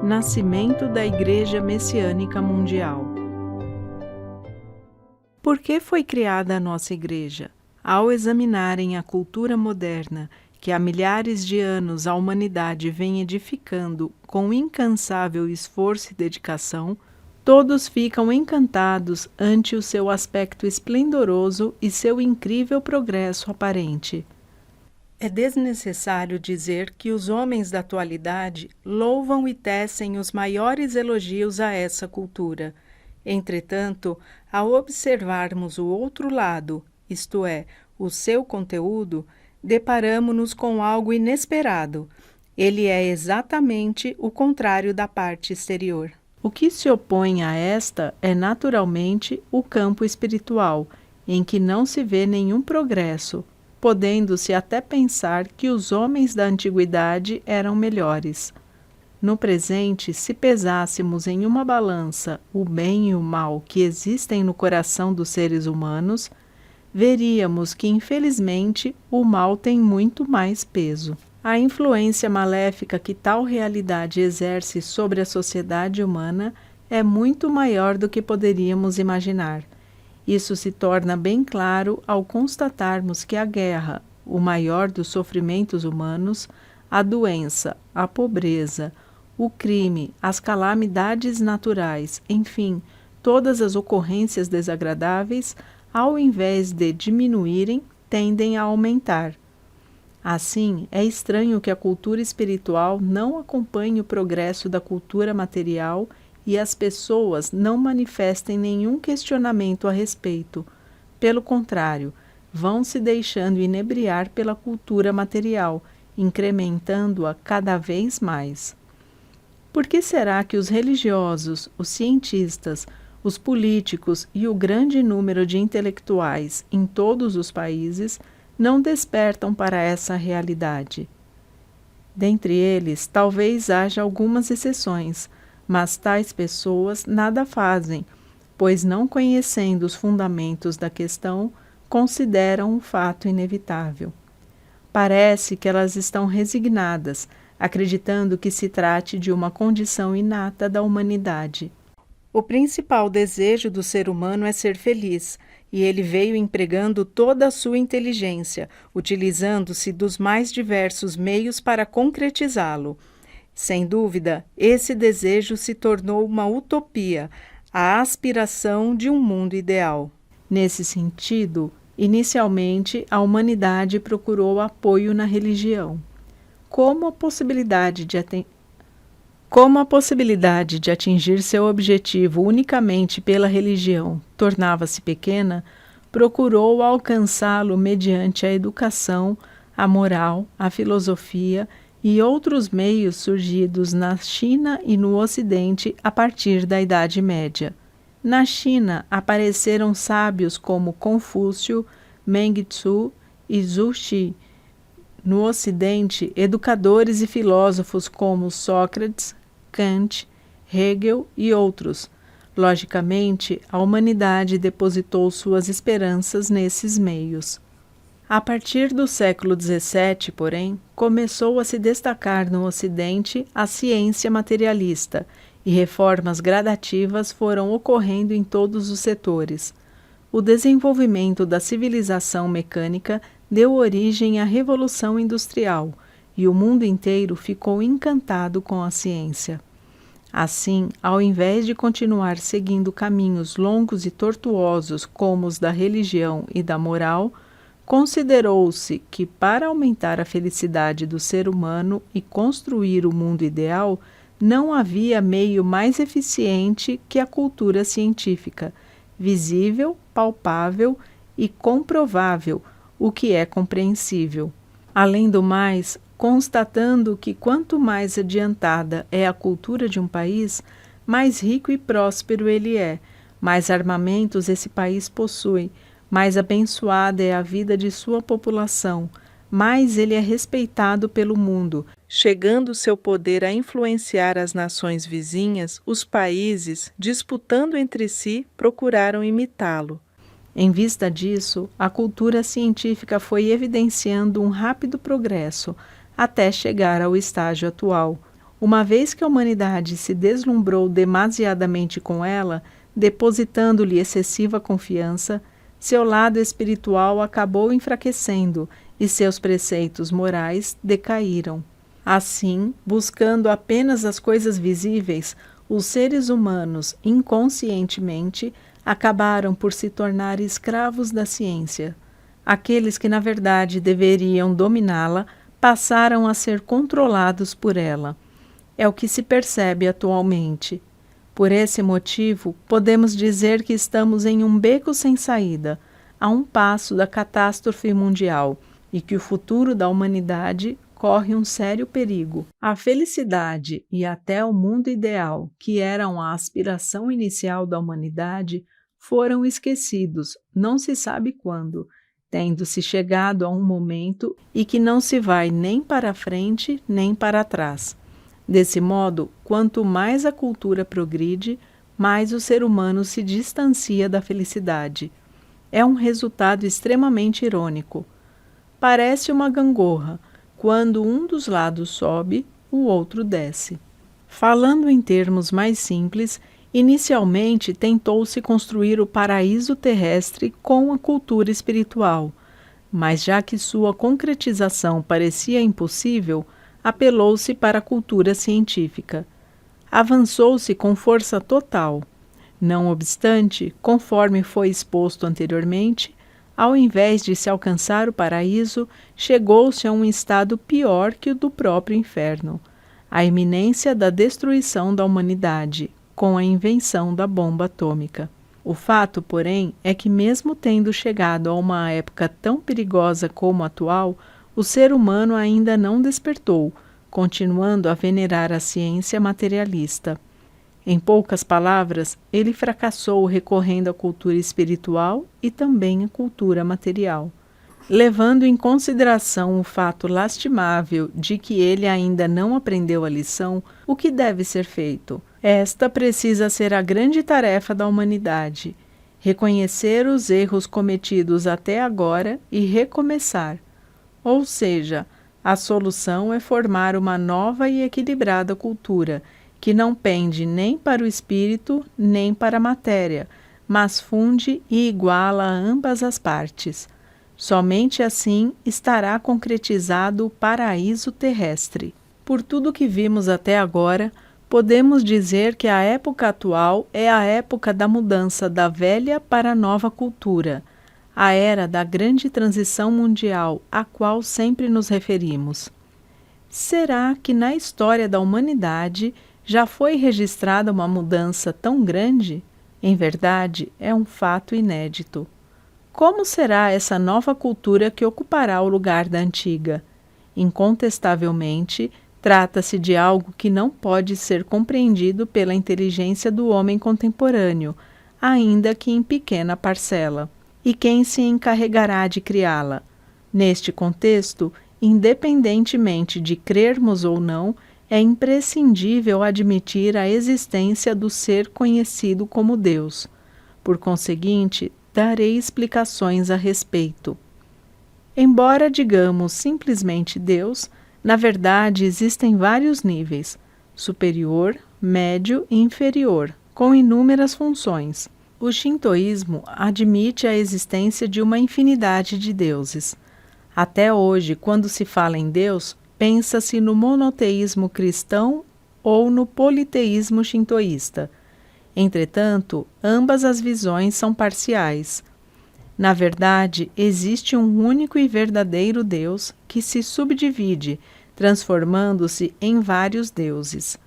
Nascimento da Igreja Messiânica Mundial. Por que foi criada a nossa Igreja? Ao examinarem a cultura moderna, que há milhares de anos a humanidade vem edificando com incansável esforço e dedicação, todos ficam encantados ante o seu aspecto esplendoroso e seu incrível progresso aparente. É desnecessário dizer que os homens da atualidade louvam e tecem os maiores elogios a essa cultura. Entretanto, ao observarmos o outro lado, isto é, o seu conteúdo, deparamo-nos com algo inesperado. Ele é exatamente o contrário da parte exterior. O que se opõe a esta é naturalmente o campo espiritual, em que não se vê nenhum progresso, podendo-se até pensar que os homens da antiguidade eram melhores. No presente, se pesássemos em uma balança o bem e o mal que existem no coração dos seres humanos, veríamos que, infelizmente, o mal tem muito mais peso. A influência maléfica que tal realidade exerce sobre a sociedade humana é muito maior do que poderíamos imaginar. Isso se torna bem claro ao constatarmos que a guerra, o maior dos sofrimentos humanos, a doença, a pobreza, o crime, as calamidades naturais, enfim, todas as ocorrências desagradáveis, ao invés de diminuírem, tendem a aumentar. Assim, é estranho que a cultura espiritual não acompanhe o progresso da cultura material e as pessoas não manifestem nenhum questionamento a respeito. Pelo contrário, vão se deixando inebriar pela cultura material, incrementando-a cada vez mais. Por que será que os religiosos, os cientistas, os políticos e o grande número de intelectuais em todos os países não despertam para essa realidade? Dentre eles, talvez haja algumas exceções, mas tais pessoas nada fazem, pois, não conhecendo os fundamentos da questão, consideram um fato inevitável. Parece que elas estão resignadas, acreditando que se trate de uma condição inata da humanidade. O principal desejo do ser humano é ser feliz, e ele veio empregando toda a sua inteligência, utilizando-se dos mais diversos meios para concretizá-lo. Sem dúvida, esse desejo se tornou uma utopia, a aspiração de um mundo ideal. Nesse sentido, inicialmente, a humanidade procurou apoio na religião. Como a possibilidade de atingir seu objetivo unicamente pela religião tornava-se pequena, procurou alcançá-lo mediante a educação, a moral, a filosofia e outros meios surgidos na China e no Ocidente a partir da Idade Média. Na China apareceram sábios como Confúcio, Meng Tzu e Zhu Xi. No Ocidente, educadores e filósofos como Sócrates, Kant, Hegel e outros. Logicamente, a humanidade depositou suas esperanças nesses meios. A partir do século XVII, porém, começou a se destacar no Ocidente a ciência materialista, e reformas gradativas foram ocorrendo em todos os setores. O desenvolvimento da civilização mecânica deu origem à Revolução Industrial, e o mundo inteiro ficou encantado com a ciência. Assim, ao invés de continuar seguindo caminhos longos e tortuosos como os da religião e da moral, considerou-se que, para aumentar a felicidade do ser humano e construir o mundo ideal, não havia meio mais eficiente que a cultura científica, visível, palpável e comprovável, o que é compreensível. Além do mais, constatando que quanto mais adiantada é a cultura de um país, mais rico e próspero ele é, mais armamentos esse país possui, mais abençoada é a vida de sua população, mais ele é respeitado pelo mundo, chegando seu poder a influenciar as nações vizinhas, os países, disputando entre si, procuraram imitá-lo. Em vista disso, a cultura científica foi evidenciando um rápido progresso, até chegar ao estágio atual. Uma vez que a humanidade se deslumbrou demasiadamente com ela, depositando-lhe excessiva confiança, seu lado espiritual acabou enfraquecendo e seus preceitos morais decaíram. Assim, buscando apenas as coisas visíveis, os seres humanos, inconscientemente, acabaram por se tornar escravos da ciência. Aqueles que, na verdade, deveriam dominá-la, passaram a ser controlados por ela. É o que se percebe atualmente. Por esse motivo, podemos dizer que estamos em um beco sem saída, a um passo da catástrofe mundial, e que o futuro da humanidade corre um sério perigo. A felicidade e até o mundo ideal, que eram a aspiração inicial da humanidade, foram esquecidos, não se sabe quando, tendo-se chegado a um momento em que não se vai nem para frente nem para trás. Desse modo, quanto mais a cultura progride, mais o ser humano se distancia da felicidade. É um resultado extremamente irônico. Parece uma gangorra. Quando um dos lados sobe, o outro desce. Falando em termos mais simples, inicialmente tentou-se construir o paraíso terrestre com a cultura espiritual, mas já que sua concretização parecia impossível, apelou-se para a cultura científica. Avançou-se com força total. Não obstante, conforme foi exposto anteriormente, ao invés de se alcançar o paraíso, chegou-se a um estado pior que o do próprio inferno, a iminência da destruição da humanidade, com a invenção da bomba atômica. O fato, porém, é que mesmo tendo chegado a uma época tão perigosa como a atual, o ser humano ainda não despertou, continuando a venerar a ciência materialista. Em poucas palavras, ele fracassou recorrendo à cultura espiritual e também à cultura material. Levando em consideração o fato lastimável de que ele ainda não aprendeu a lição, o que deve ser feito? Esta precisa ser a grande tarefa da humanidade: reconhecer os erros cometidos até agora e recomeçar. Ou seja, a solução é formar uma nova e equilibrada cultura, que não pende nem para o espírito nem para a matéria, mas funde e iguala ambas as partes. Somente assim estará concretizado o paraíso terrestre. Por tudo que vimos até agora, podemos dizer que a época atual é a época da mudança da velha para a nova cultura, a era da grande transição mundial a qual sempre nos referimos. Será que na história da humanidade já foi registrada uma mudança tão grande? Em verdade, é um fato inédito. Como será essa nova cultura que ocupará o lugar da antiga? Incontestavelmente, trata-se de algo que não pode ser compreendido pela inteligência do homem contemporâneo, ainda que em pequena parcela. E quem se encarregará de criá-la? Neste contexto, independentemente de crermos ou não, é imprescindível admitir a existência do ser conhecido como Deus. Por conseguinte, darei explicações a respeito. Embora digamos simplesmente Deus, na verdade existem vários níveis: superior, médio e inferior, com inúmeras funções. O shintoísmo admite a existência de uma infinidade de deuses. Até hoje, quando se fala em Deus, pensa-se no monoteísmo cristão ou no politeísmo shintoísta. Entretanto, ambas as visões são parciais. Na verdade, existe um único e verdadeiro Deus que se subdivide, transformando-se em vários deuses.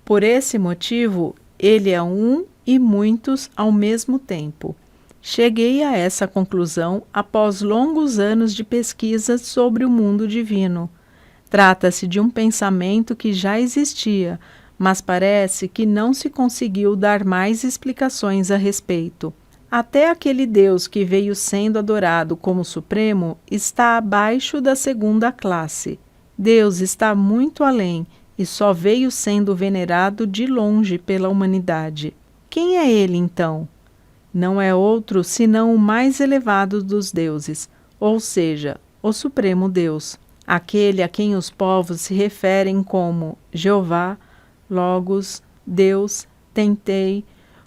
Por esse motivo, ele é um e muitos ao mesmo tempo. Cheguei a essa conclusão após longos anos de pesquisas sobre o mundo divino. Trata-se de um pensamento que já existia, mas parece que não se conseguiu dar mais explicações a respeito. Até aquele Deus que veio sendo adorado como supremo está abaixo da segunda classe. Deus está muito além e só veio sendo venerado de longe pela humanidade. Quem é ele, então? Não é outro senão o mais elevado dos deuses, ou seja, o Supremo Deus, aquele a quem os povos se referem como Jeová, Logos, Deus, Tentei,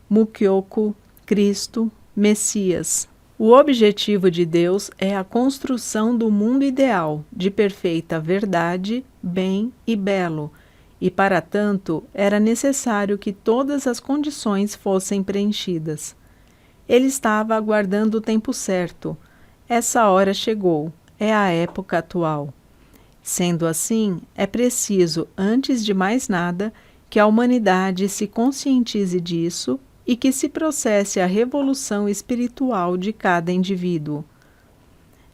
Mukyoku, Cristo, Messias. O objetivo de Deus é a construção do mundo ideal, de perfeita verdade, bem e belo, e para tanto era necessário que todas as condições fossem preenchidas. Ele estava aguardando o tempo certo. Essa hora chegou, é a época atual. Sendo assim, é preciso, antes de mais nada, que a humanidade se conscientize disso e que se processe a revolução espiritual de cada indivíduo.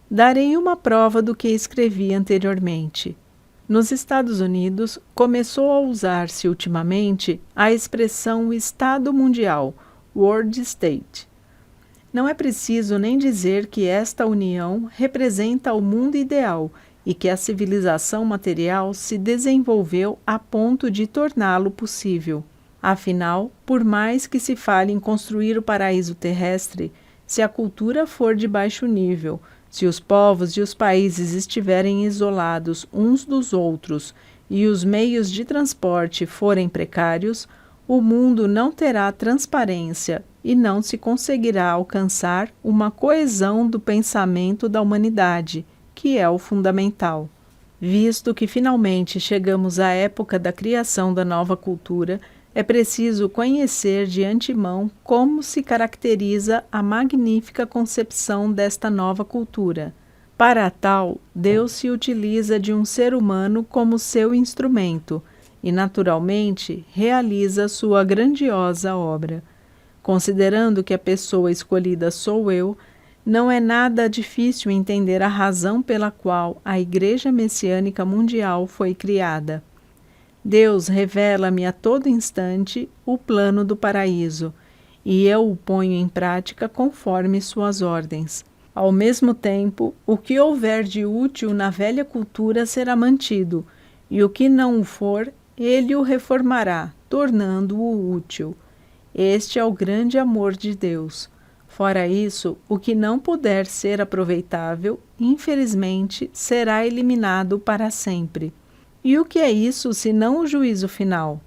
Darei uma prova do que escrevi anteriormente. Nos Estados Unidos, começou a usar-se ultimamente a expressão Estado Mundial, World State. Não é preciso nem dizer que esta união representa o mundo ideal e que a civilização material se desenvolveu a ponto de torná-lo possível. Afinal, por mais que se fale em construir o paraíso terrestre, se a cultura for de baixo nível, se os povos e os países estiverem isolados uns dos outros e os meios de transporte forem precários, o mundo não terá transparência e não se conseguirá alcançar uma coesão do pensamento da humanidade, que é o fundamental. Visto que finalmente chegamos à época da criação da nova cultura, é preciso conhecer de antemão como se caracteriza a magnífica concepção desta nova cultura. Para tal, Deus se utiliza de um ser humano como seu instrumento e, naturalmente, realiza sua grandiosa obra. Considerando que a pessoa escolhida sou eu, não é nada difícil entender a razão pela qual a Igreja Messiânica Mundial foi criada. Deus revela-me a todo instante o plano do paraíso, e eu o ponho em prática conforme suas ordens. Ao mesmo tempo, o que houver de útil na velha cultura será mantido, e o que não o for, ele o reformará, tornando-o útil. Este é o grande amor de Deus. Fora isso, o que não puder ser aproveitável, infelizmente, será eliminado para sempre. E o que é isso senão o juízo final?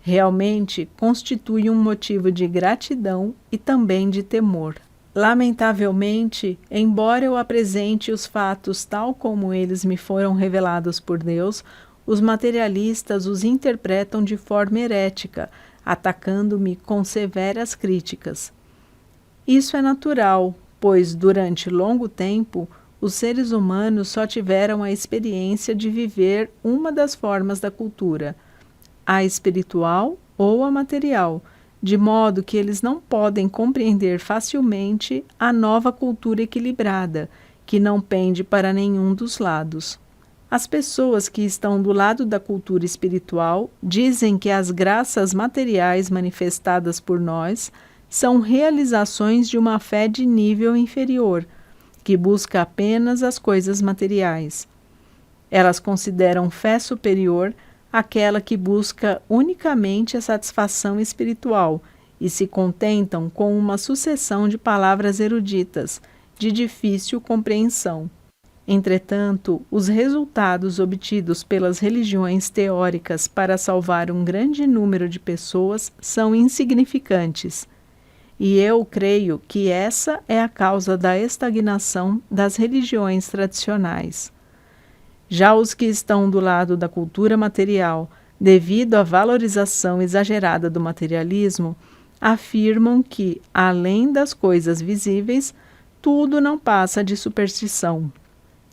Realmente constitui um motivo de gratidão e também de temor. Lamentavelmente, embora eu apresente os fatos tal como eles me foram revelados por Deus, os materialistas os interpretam de forma herética, atacando-me com severas críticas. Isso é natural, pois durante longo tempo os seres humanos só tiveram a experiência de viver uma das formas da cultura, a espiritual ou a material, de modo que eles não podem compreender facilmente a nova cultura equilibrada, que não pende para nenhum dos lados. As pessoas que estão do lado da cultura espiritual dizem que as graças materiais manifestadas por nós são realizações de uma fé de nível inferior, que busca apenas as coisas materiais. Elas consideram fé superior aquela que busca unicamente a satisfação espiritual e se contentam com uma sucessão de palavras eruditas, de difícil compreensão. Entretanto, os resultados obtidos pelas religiões teóricas para salvar um grande número de pessoas são insignificantes. E eu creio que essa é a causa da estagnação das religiões tradicionais. Já os que estão do lado da cultura material, devido à valorização exagerada do materialismo, afirmam que, além das coisas visíveis, tudo não passa de superstição.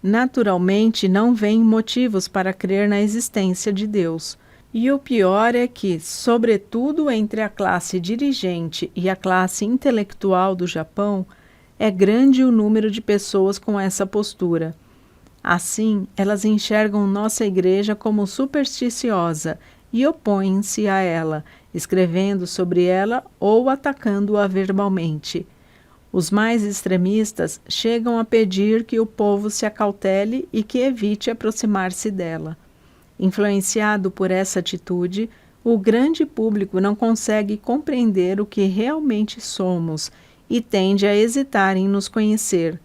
Naturalmente, não vêem motivos para crer na existência de Deus. E o pior é que, sobretudo entre a classe dirigente e a classe intelectual do Japão, é grande o número de pessoas com essa postura. Assim, elas enxergam nossa igreja como supersticiosa e opõem-se a ela, escrevendo sobre ela ou atacando-a verbalmente. Os mais extremistas chegam a pedir que o povo se acautele e que evite aproximar-se dela. Influenciado por essa atitude, o grande público não consegue compreender o que realmente somos e tende a hesitar em nos conhecer.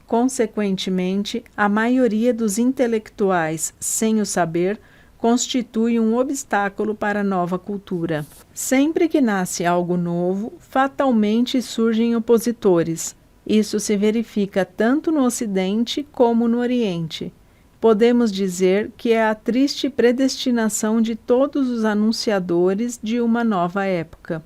Consequentemente, a maioria dos intelectuais, sem o saber, constitui um obstáculo para a nova cultura. Sempre que nasce algo novo, fatalmente surgem opositores. Isso se verifica tanto no Ocidente como no Oriente. Podemos dizer que é a triste predestinação de todos os anunciadores de uma nova época.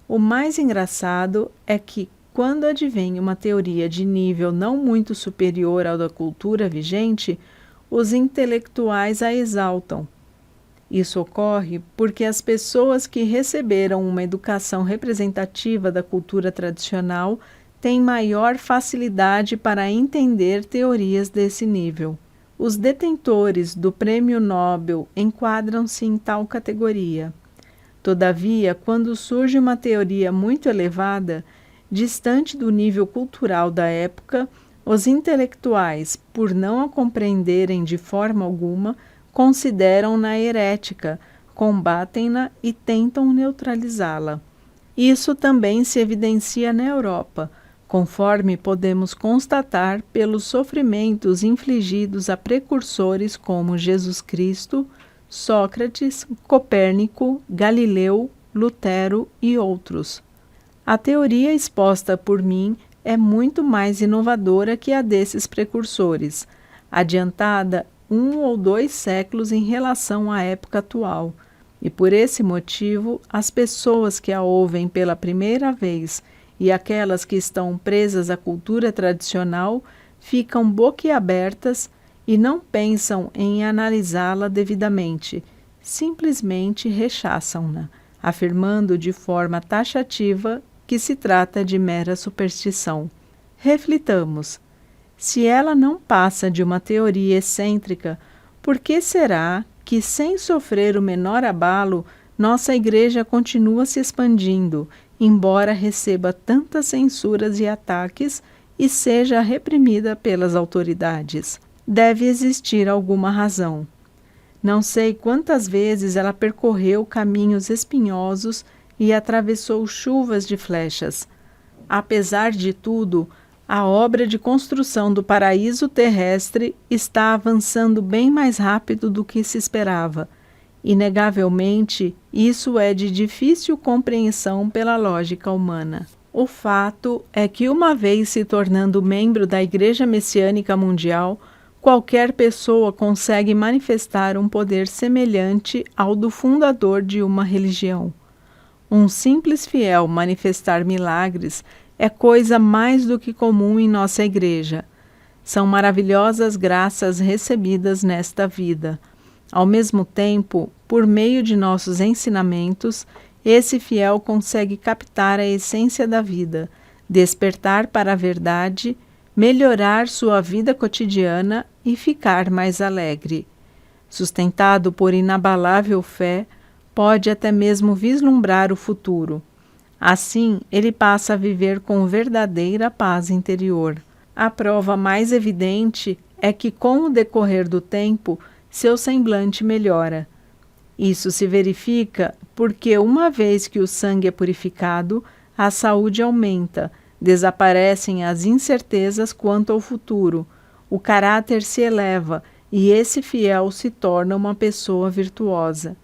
O mais engraçado é que, quando advém uma teoria de nível não muito superior ao da cultura vigente, os intelectuais a exaltam. Isso ocorre porque as pessoas que receberam uma educação representativa da cultura tradicional têm maior facilidade para entender teorias desse nível. Os detentores do Prêmio Nobel enquadram-se em tal categoria. Todavia, quando surge uma teoria muito elevada, distante do nível cultural da época, os intelectuais, por não a compreenderem de forma alguma, consideram-na herética, combatem-na e tentam neutralizá-la. Isso também se evidencia na Europa, conforme podemos constatar pelos sofrimentos infligidos a precursores como Jesus Cristo, Sócrates, Copérnico, Galileu, Lutero e outros. A teoria exposta por mim é muito mais inovadora que a desses precursores, adiantada 1 ou 2 séculos em relação à época atual, e por esse motivo as pessoas que a ouvem pela primeira vez e aquelas que estão presas à cultura tradicional ficam boquiabertas e não pensam em analisá-la devidamente, simplesmente rechaçam-na, afirmando de forma taxativa que se trata de mera superstição. Reflitamos. Se ela não passa de uma teoria excêntrica, por que será que, sem sofrer o menor abalo, nossa Igreja continua se expandindo, embora receba tantas censuras e ataques e seja reprimida pelas autoridades? Deve existir alguma razão. Não sei quantas vezes ela percorreu caminhos espinhosos e atravessou chuvas de flechas. Apesar de tudo, a obra de construção do paraíso terrestre está avançando bem mais rápido do que se esperava. Inegavelmente, isso é de difícil compreensão pela lógica humana. O fato é que, uma vez se tornando membro da Igreja Messiânica Mundial, qualquer pessoa consegue manifestar um poder semelhante ao do fundador de uma religião. Um simples fiel manifestar milagres é coisa mais do que comum em nossa Igreja. São maravilhosas graças recebidas nesta vida. Ao mesmo tempo, por meio de nossos ensinamentos, esse fiel consegue captar a essência da vida, despertar para a verdade, melhorar sua vida cotidiana e ficar mais alegre. Sustentado por inabalável fé, pode até mesmo vislumbrar o futuro. Assim, ele passa a viver com verdadeira paz interior. A prova mais evidente é que, com o decorrer do tempo, seu semblante melhora. Isso se verifica porque, uma vez que o sangue é purificado, a saúde aumenta, desaparecem as incertezas quanto ao futuro, o caráter se eleva e esse fiel se torna uma pessoa virtuosa.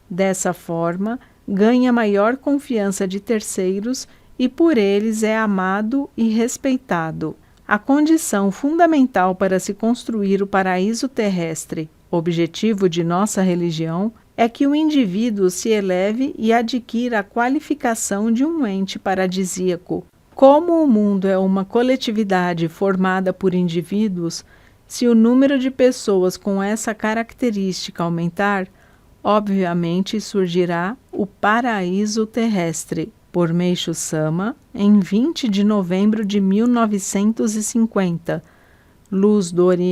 Dessa forma, ganha maior confiança de terceiros e por eles é amado e respeitado. A condição fundamental para se construir o paraíso terrestre, objetivo de nossa religião, é que o indivíduo se eleve e adquira a qualificação de um ente paradisíaco. Como o mundo é uma coletividade formada por indivíduos, se o número de pessoas com essa característica aumentar, obviamente surgirá o paraíso terrestre, por Meishu Sama, em 20 de novembro de 1950, Luz do Oriente.